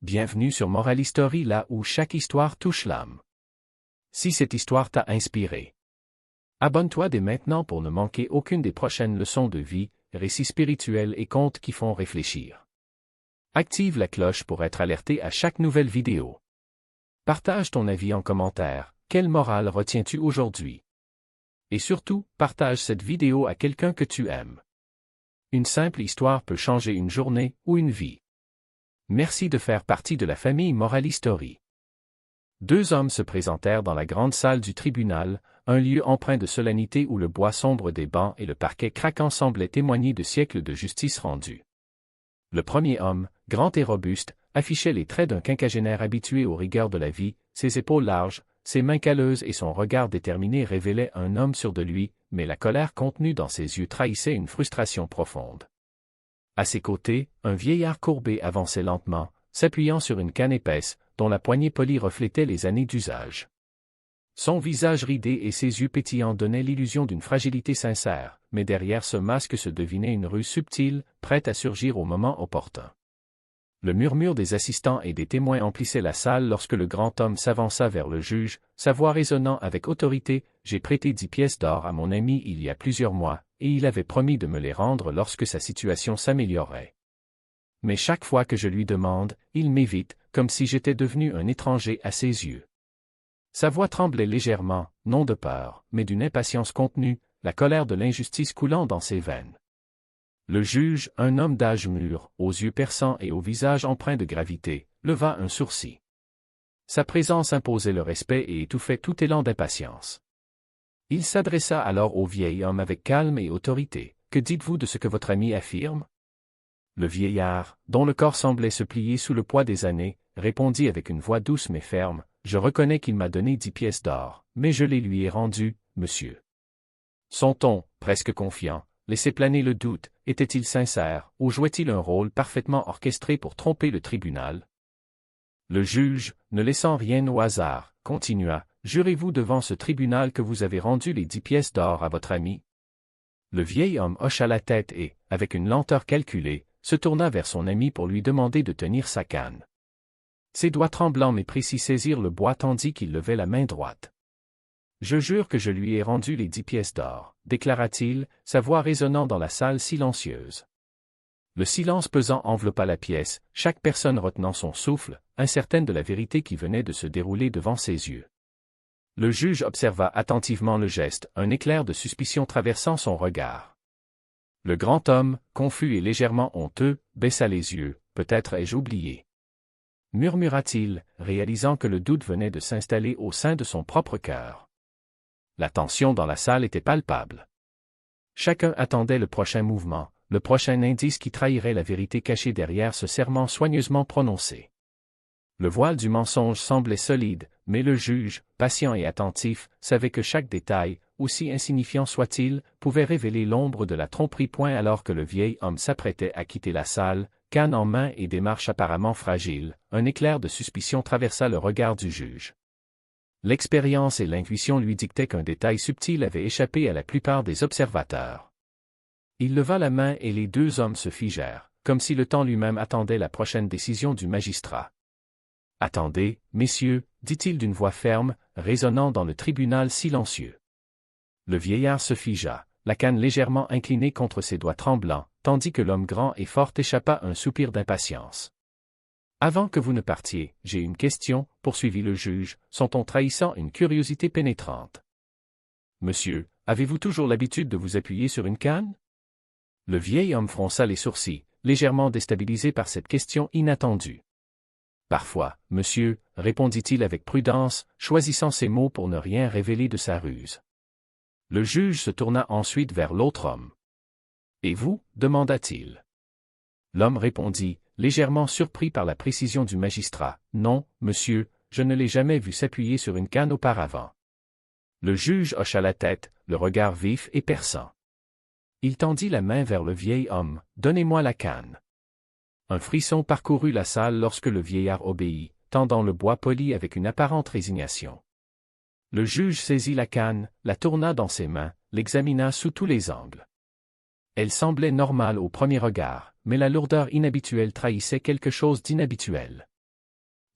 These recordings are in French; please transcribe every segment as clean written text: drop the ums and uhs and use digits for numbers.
Bienvenue sur Moral History, là où chaque histoire touche l'âme. Si cette histoire t'a inspiré, abonne-toi dès maintenant pour ne manquer aucune des prochaines leçons de vie, récits spirituels et contes qui font réfléchir. Active la cloche pour être alerté à chaque nouvelle vidéo. Partage ton avis en commentaire. Quelle morale retiens-tu aujourd'hui? Et surtout, partage cette vidéo à quelqu'un que tu aimes. Une simple histoire peut changer une journée ou une vie. Merci de faire partie de la famille Moral History. Deux hommes se présentèrent dans la grande salle du tribunal, un lieu empreint de solennité où le bois sombre des bancs et le parquet craquant semblaient témoigner de siècles de justice rendue. Le premier homme, grand et robuste, affichait les traits d'un quinquagénaire habitué aux rigueurs de la vie, ses épaules larges, ses mains calleuses et son regard déterminé révélaient un homme sûr de lui, mais la colère contenue dans ses yeux trahissait une frustration profonde. À ses côtés, un vieillard courbé avançait lentement, s'appuyant sur une canne épaisse, dont la poignée polie reflétait les années d'usage. Son visage ridé et ses yeux pétillants donnaient l'illusion d'une fragilité sincère, mais derrière ce masque se devinait une ruse subtile, prête à surgir au moment opportun. Le murmure des assistants et des témoins emplissait la salle lorsque le grand homme s'avança vers le juge, sa voix résonnant avec autorité. « J'ai prêté 10 pièces d'or à mon ami il y a plusieurs mois, et il avait promis de me les rendre lorsque sa situation s'améliorerait. Mais chaque fois que je lui demande, il m'évite, comme si j'étais devenu un étranger à ses yeux. » Sa voix tremblait légèrement, non de peur, mais d'une impatience contenue, la colère de l'injustice coulant dans ses veines. Le juge, un homme d'âge mûr, aux yeux perçants et au visage empreint de gravité, leva un sourcil. Sa présence imposait le respect et étouffait tout élan d'impatience. Il s'adressa alors au vieil homme avec calme et autorité. « Que dites-vous de ce que votre ami affirme ?» Le vieillard, dont le corps semblait se plier sous le poids des années, répondit avec une voix douce mais ferme. « Je reconnais qu'il m'a donné 10 pièces d'or, mais je les lui ai rendues, monsieur. » Son ton, presque confiant, laissait planer le doute. Était-il sincère, ou jouait-il un rôle parfaitement orchestré pour tromper le tribunal? Le juge, ne laissant rien au hasard, continua. « Jurez-vous devant ce tribunal que vous avez rendu les 10 pièces d'or à votre ami? » Le vieil homme hocha la tête et, avec une lenteur calculée, se tourna vers son ami pour lui demander de tenir sa canne. Ses doigts tremblants mais précis saisirent le bois tandis qu'il levait la main droite. « Je jure que je lui ai rendu les 10 pièces d'or, » déclara-t-il, sa voix résonnant dans la salle silencieuse. Le silence pesant enveloppa la pièce, chaque personne retenant son souffle, incertaine de la vérité qui venait de se dérouler devant ses yeux. Le juge observa attentivement le geste, un éclair de suspicion traversant son regard. Le grand homme, confus et légèrement honteux, baissa les yeux. « Peut-être ai-je oublié » murmura-t-il, réalisant que le doute venait de s'installer au sein de son propre cœur. La tension dans la salle était palpable. Chacun attendait le prochain mouvement, le prochain indice qui trahirait la vérité cachée derrière ce serment soigneusement prononcé. Le voile du mensonge semblait solide, mais le juge, patient et attentif, savait que chaque détail, aussi insignifiant soit-il, pouvait révéler l'ombre de la tromperie. Alors que le vieil homme s'apprêtait à quitter la salle, canne en main et démarche apparemment fragile, un éclair de suspicion traversa le regard du juge. L'expérience et l'intuition lui dictaient qu'un détail subtil avait échappé à la plupart des observateurs. Il leva la main et les deux hommes se figèrent, comme si le temps lui-même attendait la prochaine décision du magistrat. « Attendez, messieurs, » dit-il d'une voix ferme, résonnant dans le tribunal silencieux. Le vieillard se figea, la canne légèrement inclinée contre ses doigts tremblants, tandis que l'homme grand et fort échappa un soupir d'impatience. « Avant que vous ne partiez, j'ai une question, » poursuivit le juge, son ton trahissant une curiosité pénétrante. « Monsieur, avez-vous toujours l'habitude de vous appuyer sur une canne ?» Le vieil homme fronça les sourcils, légèrement déstabilisé par cette question inattendue. « Parfois, monsieur, » répondit-il avec prudence, choisissant ses mots pour ne rien révéler de sa ruse. Le juge se tourna ensuite vers l'autre homme. « Et vous ?» demanda-t-il. L'homme répondit, légèrement surpris par la précision du magistrat. « Non, monsieur, je ne l'ai jamais vu s'appuyer sur une canne auparavant. » Le juge hocha la tête, le regard vif et perçant. Il tendit la main vers le vieil homme. « Donnez-moi la canne. » Un frisson parcourut la salle lorsque le vieillard obéit, tendant le bois poli avec une apparente résignation. Le juge saisit la canne, la tourna dans ses mains, l'examina sous tous les angles. Elle semblait normale au premier regard, mais la lourdeur inhabituelle trahissait quelque chose d'inhabituel.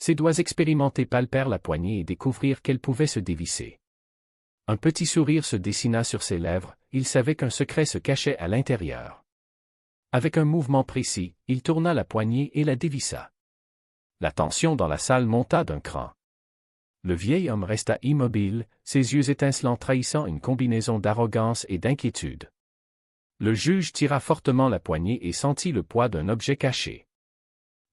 Ses doigts expérimentés palpèrent la poignée et découvrirent qu'elle pouvait se dévisser. Un petit sourire se dessina sur ses lèvres, il savait qu'un secret se cachait à l'intérieur. Avec un mouvement précis, il tourna la poignée et la dévissa. La tension dans la salle monta d'un cran. Le vieil homme resta immobile, ses yeux étincelants trahissant une combinaison d'arrogance et d'inquiétude. Le juge tira fortement la poignée et sentit le poids d'un objet caché.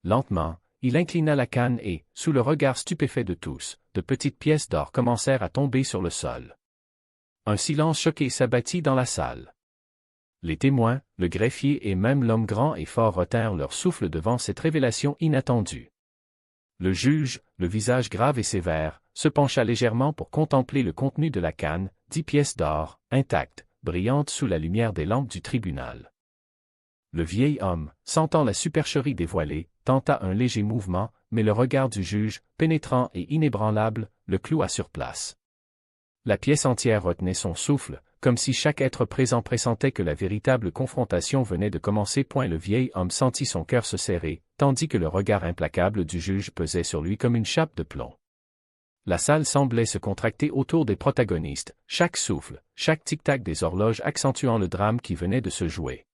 Lentement, il inclina la canne et, sous le regard stupéfait de tous, de petites pièces d'or commencèrent à tomber sur le sol. Un silence choqué s'abattit dans la salle. Les témoins, le greffier et même l'homme grand et fort retinrent leur souffle devant cette révélation inattendue. Le juge, le visage grave et sévère, se pencha légèrement pour contempler le contenu de la canne, 10 pièces d'or, intactes, brillantes sous la lumière des lampes du tribunal. Le vieil homme, sentant la supercherie dévoilée, tenta un léger mouvement, mais le regard du juge, pénétrant et inébranlable, le cloua sur place. La pièce entière retenait son souffle, comme si chaque être présent pressentait que la véritable confrontation venait de commencer. Le vieil homme sentit son cœur se serrer, tandis que le regard implacable du juge pesait sur lui comme une chape de plomb. La salle semblait se contracter autour des protagonistes, chaque souffle, chaque tic-tac des horloges accentuant le drame qui venait de se jouer.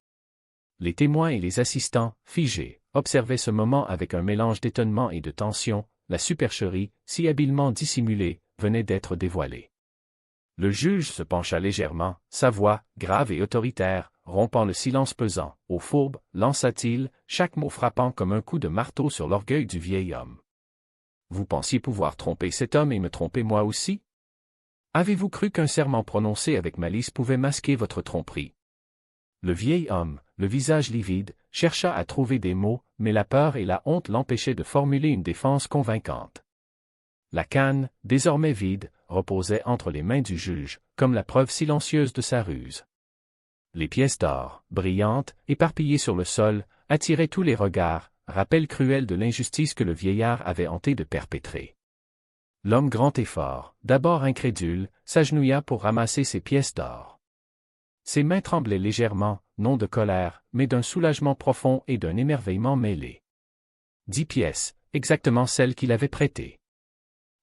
Les témoins et les assistants, figés, observaient ce moment avec un mélange d'étonnement et de tension. La supercherie, si habilement dissimulée, venait d'être dévoilée. Le juge se pencha légèrement, sa voix, grave et autoritaire, rompant le silence pesant. Ô fourbe, lança-t-il, chaque mot frappant comme un coup de marteau sur l'orgueil du vieil homme. Vous pensiez pouvoir tromper cet homme et me tromper moi aussi? Avez-vous cru qu'un serment prononcé avec malice pouvait masquer votre tromperie? Le vieil homme, le visage livide, chercha à trouver des mots, mais la peur et la honte l'empêchaient de formuler une défense convaincante. La canne, désormais vide, reposait entre les mains du juge, comme la preuve silencieuse de sa ruse. Les pièces d'or, brillantes, éparpillées sur le sol, attiraient tous les regards, rappel cruel de l'injustice que le vieillard avait hanté de perpétrer. L'homme grand et fort, d'abord incrédule, s'agenouilla pour ramasser ses pièces d'or. Ses mains tremblaient légèrement, non de colère, mais d'un soulagement profond et d'un émerveillement mêlé. 10 pièces, exactement celles qu'il avait prêtées.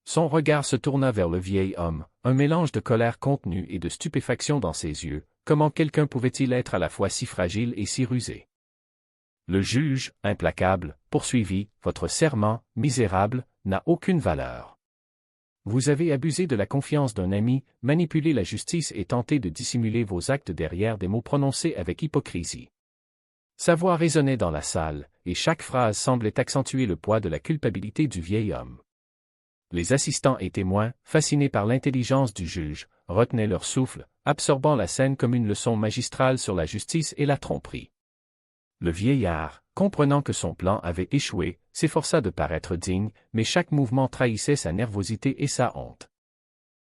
Son regard se tourna vers le vieil homme, un mélange de colère contenue et de stupéfaction dans ses yeux. Comment quelqu'un pouvait-il être à la fois si fragile et si rusé? Le juge, implacable, poursuivit, votre serment, misérable, n'a aucune valeur. Vous avez abusé de la confiance d'un ami, manipulé la justice et tenté de dissimuler vos actes derrière des mots prononcés avec hypocrisie. Sa voix résonnait dans la salle, et chaque phrase semblait accentuer le poids de la culpabilité du vieil homme. Les assistants et témoins, fascinés par l'intelligence du juge, retenaient leur souffle, absorbant la scène comme une leçon magistrale sur la justice et la tromperie. Le vieillard, comprenant que son plan avait échoué, s'efforça de paraître digne, mais chaque mouvement trahissait sa nervosité et sa honte.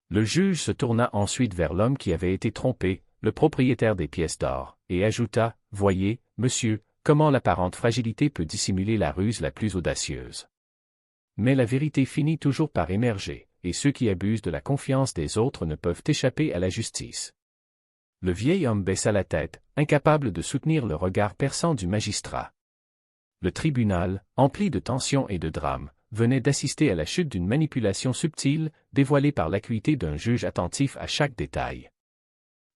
Le juge se tourna ensuite vers l'homme qui avait été trompé, le propriétaire des pièces d'or, et ajouta, « Voyez, monsieur, comment l'apparente fragilité peut dissimuler la ruse la plus audacieuse. Mais la vérité finit toujours par émerger, et ceux qui abusent de la confiance des autres ne peuvent échapper à la justice. » Le vieil homme baissa la tête, incapable de soutenir le regard perçant du magistrat. Le tribunal, empli de tension et de drame, venait d'assister à la chute d'une manipulation subtile, dévoilée par l'acuité d'un juge attentif à chaque détail.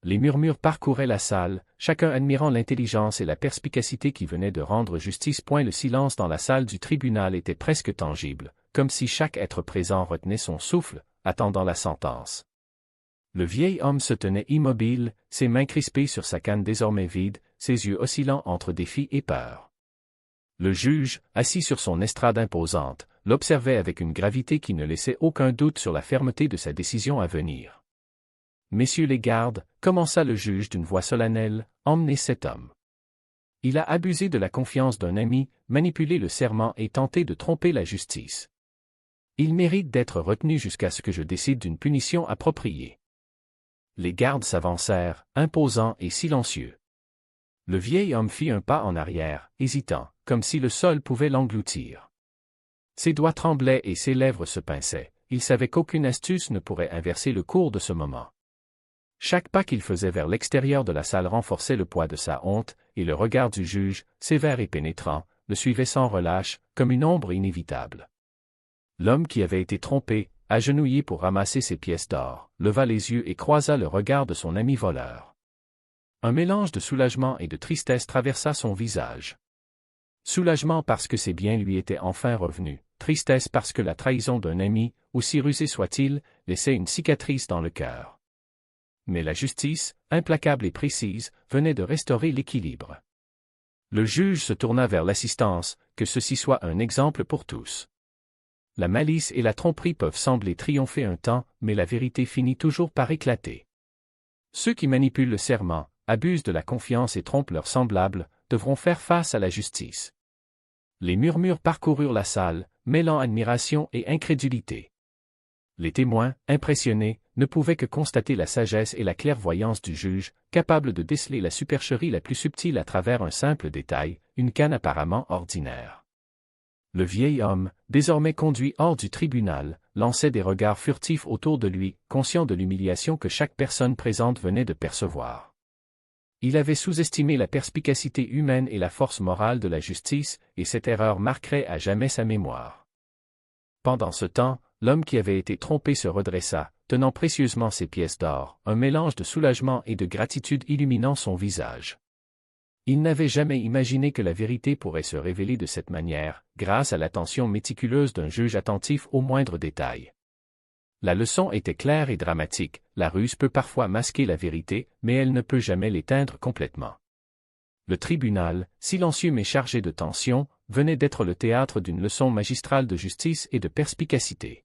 Les murmures parcouraient la salle, chacun admirant l'intelligence et la perspicacité qui venaient de rendre justice. Le silence dans la salle du tribunal était presque tangible, comme si chaque être présent retenait son souffle, attendant la sentence. Le vieil homme se tenait immobile, ses mains crispées sur sa canne désormais vide, ses yeux oscillant entre défi et peur. Le juge, assis sur son estrade imposante, l'observait avec une gravité qui ne laissait aucun doute sur la fermeté de sa décision à venir. « Messieurs les gardes, » commença le juge d'une voix solennelle, « emmenez cet homme. Il a abusé de la confiance d'un ami, manipulé le serment et tenté de tromper la justice. Il mérite d'être retenu jusqu'à ce que je décide d'une punition appropriée. » Les gardes s'avancèrent, imposants et silencieux. Le vieil homme fit un pas en arrière, hésitant, comme si le sol pouvait l'engloutir. Ses doigts tremblaient et ses lèvres se pinçaient, il savait qu'aucune astuce ne pourrait inverser le cours de ce moment. Chaque pas qu'il faisait vers l'extérieur de la salle renforçait le poids de sa honte, et le regard du juge, sévère et pénétrant, le suivait sans relâche, comme une ombre inévitable. L'homme qui avait été trompé, agenouillé pour ramasser ses pièces d'or, leva les yeux et croisa le regard de son ami voleur. Un mélange de soulagement et de tristesse traversa son visage. Soulagement parce que ses biens lui étaient enfin revenus, tristesse parce que la trahison d'un ami, aussi rusé soit-il, laissait une cicatrice dans le cœur. Mais la justice, implacable et précise, venait de restaurer l'équilibre. Le juge se tourna vers l'assistance, que ceci soit un exemple pour tous. La malice et la tromperie peuvent sembler triompher un temps, mais la vérité finit toujours par éclater. Ceux qui manipulent le serment, abusent de la confiance et trompent leurs semblables, devront faire face à la justice. Les murmures parcoururent la salle, mêlant admiration et incrédulité. Les témoins, impressionnés, ne pouvaient que constater la sagesse et la clairvoyance du juge, capable de déceler la supercherie la plus subtile à travers un simple détail, une canne apparemment ordinaire. Le vieil homme, désormais conduit hors du tribunal, lançait des regards furtifs autour de lui, conscient de l'humiliation que chaque personne présente venait de percevoir. Il avait sous-estimé la perspicacité humaine et la force morale de la justice, et cette erreur marquerait à jamais sa mémoire. Pendant ce temps, l'homme qui avait été trompé se redressa, tenant précieusement ses pièces d'or, un mélange de soulagement et de gratitude illuminant son visage. Il n'avait jamais imaginé que la vérité pourrait se révéler de cette manière, grâce à l'attention méticuleuse d'un juge attentif aux moindres détails. La leçon était claire et dramatique, la ruse peut parfois masquer la vérité, mais elle ne peut jamais l'éteindre complètement. Le tribunal, silencieux mais chargé de tension, venait d'être le théâtre d'une leçon magistrale de justice et de perspicacité.